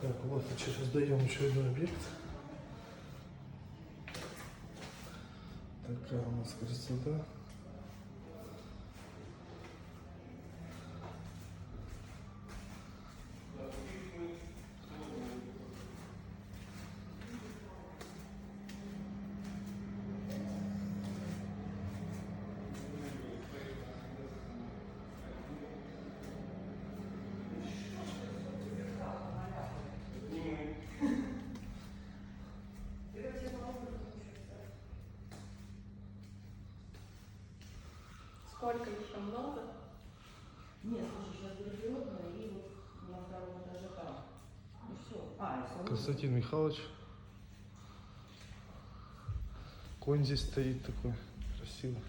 Так, вот сейчас даем еще один объект. Такая у нас красота. Сколько еще много? Нет, слушай, сейчас гардеробная и вот на втором этаже там. И все. И салон. Константин Михайлович. Конь здесь стоит такой красивый.